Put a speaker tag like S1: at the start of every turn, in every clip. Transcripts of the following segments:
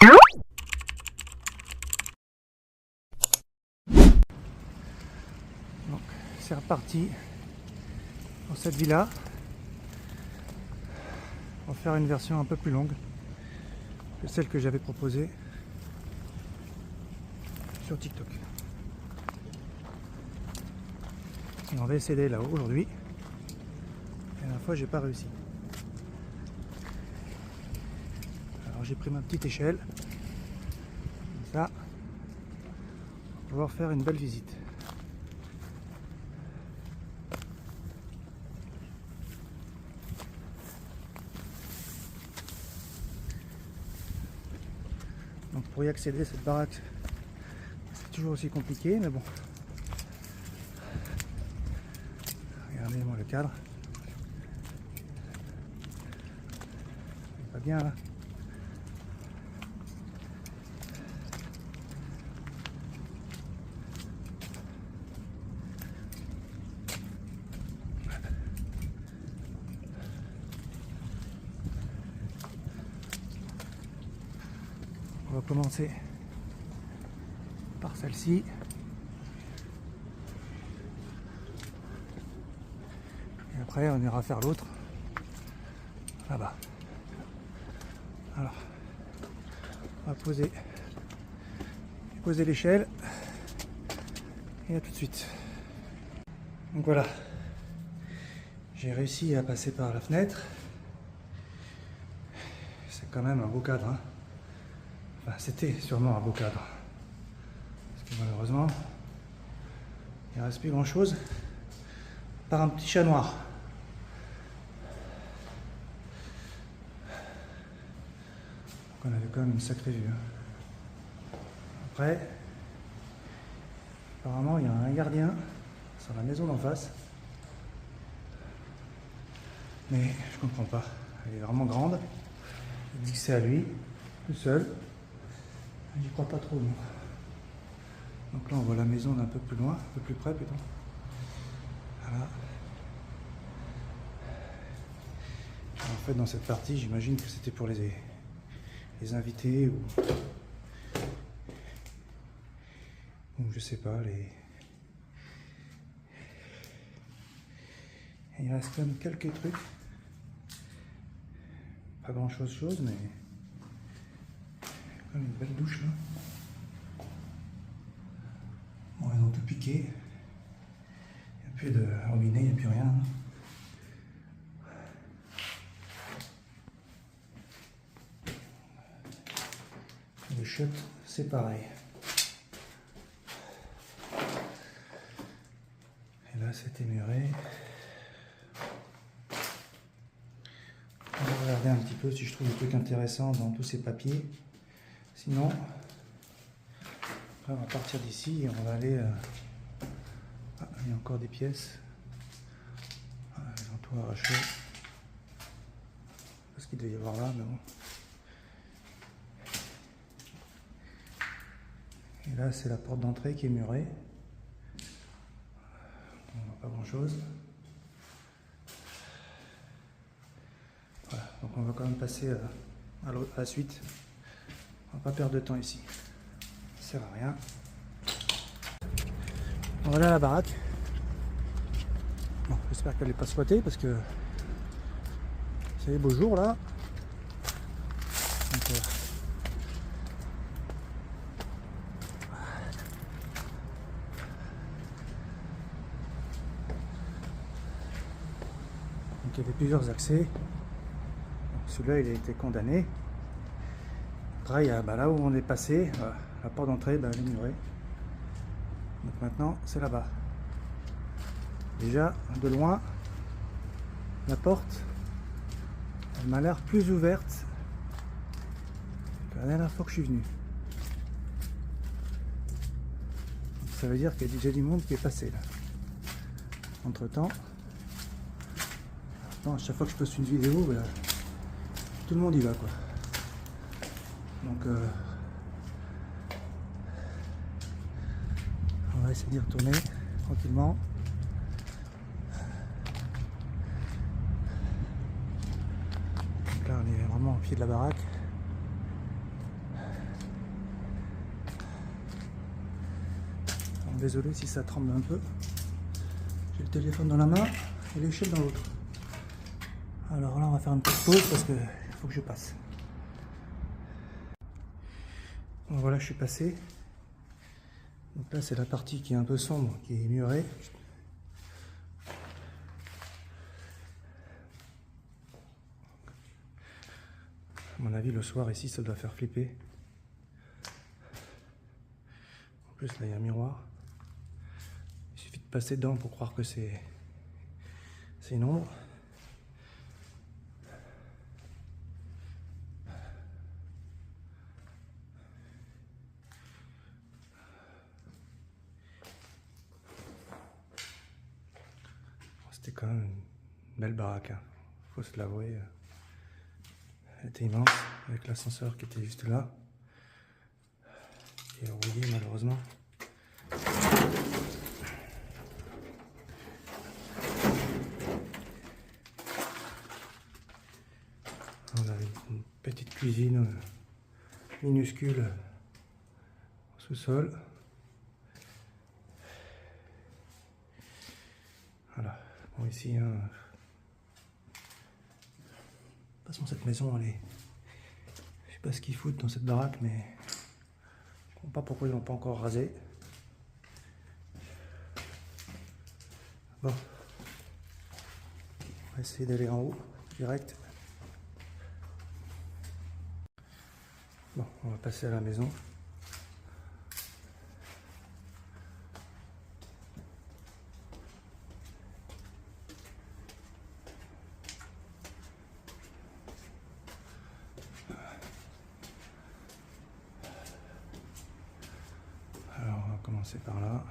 S1: Donc c'est reparti pour cette villa. On va faire une version un peu plus longue que celle que j'avais proposée sur TikTok. Et on va essayer là-haut aujourd'hui. La dernière fois j'ai pas réussi. Alors j'ai pris ma petite échelle. Comme ça, on va pouvoir faire une belle visite. Donc pour y accéder, cette baraque, c'est toujours aussi compliqué, mais bon. Regardez-moi le cadre. C'est pas bien là. On va commencer par celle-ci. Et après on ira faire l'autre là-bas. Alors on va poser l'échelle et à tout de suite. Donc voilà, j'ai réussi à passer par la fenêtre. C'est quand même un beau cadre, hein. Enfin, c'était sûrement un beau cadre. Parce que malheureusement, il ne reste plus grand chose par un petit chat noir. Donc on avait quand même une sacrée vue, hein. Après, apparemment il y a un gardien sur la maison d'en face. Mais je comprends pas. Elle est vraiment grande. Il dit que c'est à lui, tout seul. J'y crois pas trop, non. Donc là on voit la maison d'un peu plus loin, un peu plus près plutôt. Voilà. En fait dans cette partie j'imagine que c'était pour les invités ou je sais pas, il reste quand même quelques trucs. Pas grand chose mais comme une belle douche là. Bon, ils ont tout piqué. Il n'y a plus de robinet, il n'y a plus rien. Les chiottes, c'est pareil. Et là, c'était muré. On va regarder un petit peu si je trouve des trucs intéressants dans tous ces papiers. Sinon, après on va partir d'ici et on va aller... Ah, il y a encore des pièces. Ah, ils ont tout arraché. Parce qu'il devait y avoir là, mais bon. Et là, c'est la porte d'entrée qui est murée. On voit pas grand chose. Voilà, donc on va quand même passer à la suite. On va pas perdre de temps ici. Ça sert à rien. Voilà la baraque. Bon, j'espère qu'elle n'est pas squattée parce que c'est les beaux jours là. Donc, il y avait plusieurs accès. Celui-là il a été condamné. Après il y a là où on est passé, la porte d'entrée elle est murée. Donc maintenant c'est là-bas. Déjà de loin la porte elle m'a l'air plus ouverte que la dernière fois que je suis venu. Donc, ça veut dire qu'il y a déjà du monde qui est passé là. Entre temps, à chaque fois que je poste une vidéo, ben, tout le monde y va quoi. Donc on va essayer d'y retourner tranquillement. Donc là on est vraiment au pied de la baraque. Désolé si ça tremble un peu. J'ai le téléphone dans la main et l'échelle dans l'autre. Alors là, on va faire une petite pause parce que faut que je passe. Bon, voilà, je suis passé. Donc là, c'est la partie qui est un peu sombre, qui est murée. À mon avis, le soir ici, ça doit faire flipper. En plus, là, il y a un miroir. Il suffit de passer dedans pour croire que c'est une ombre. C'était quand même une belle baraque, hein. Faut se l'avouer. Elle était immense, avec l'ascenseur qui était juste là. Qui est rouillé malheureusement. On avait une petite cuisine minuscule au sous-sol. Voilà. Bon, ici, hein, de toute façon, cette maison, elle est... Je sais pas ce qu'ils foutent dans cette baraque, mais je comprends pas pourquoi ils l'ont pas encore rasé. Bon, on va essayer d'aller en haut, direct. Bon, on va passer à la maison. Alors, on va commencer par là.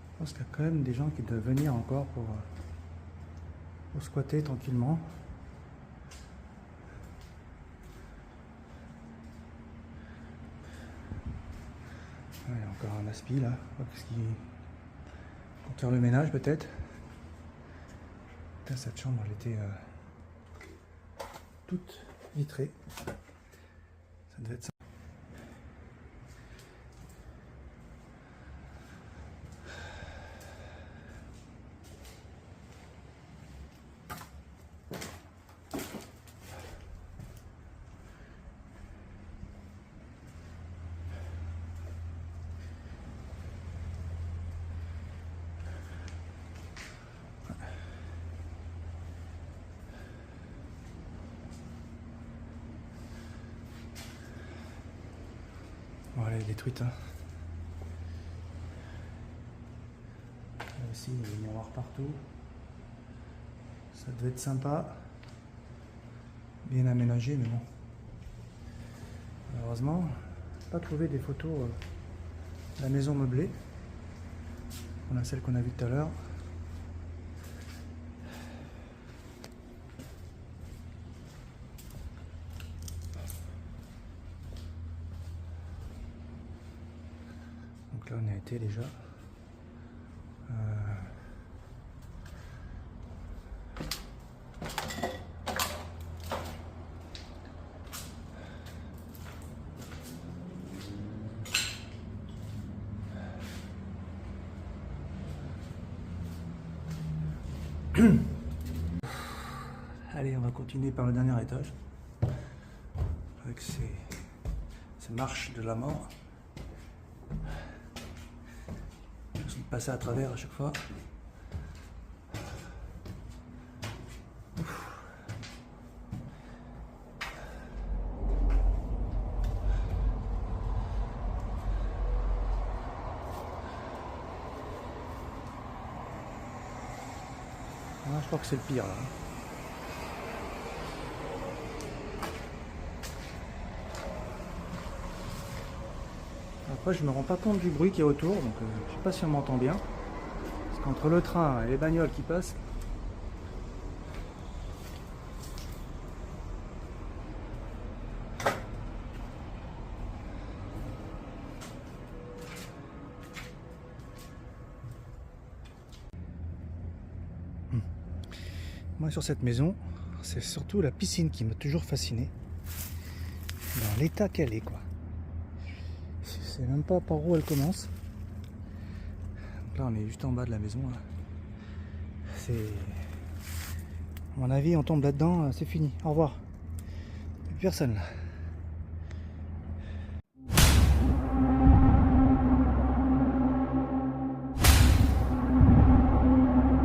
S1: Je pense qu'il y a quand même des gens qui doivent venir encore pour squatter tranquillement. Ouais, il y a encore un aspi là. Parce qu'ils vont faire le ménage peut-être. Putain, cette chambre elle était toute vitrée. Ça devait être ça. Bon, elle est détruite. Hein. Là aussi, il y a des miroirs partout. Ça devait être sympa. Bien aménagé, mais bon. Malheureusement, je n'ai pas trouvé des photos de la maison meublée. On a celle qu'on a vue tout à l'heure. Donc là, on y a été déjà. Allez, on va continuer par le dernier étage avec ces marches de la mort. Je vais passer à travers à chaque fois. Ah, je crois que c'est le pire là. Après, je me rends pas compte du bruit qui est autour, donc je sais pas si on m'entend bien. Parce qu'entre le train et les bagnoles qui passent, Moi sur cette maison, c'est surtout la piscine qui m'a toujours fasciné. Dans l'état qu'elle est, quoi. Je sais même pas par où elle commence. Donc là on est juste en bas de la maison. Là. C'est... À mon avis on tombe là-dedans, c'est fini. Au revoir. Plus personne là.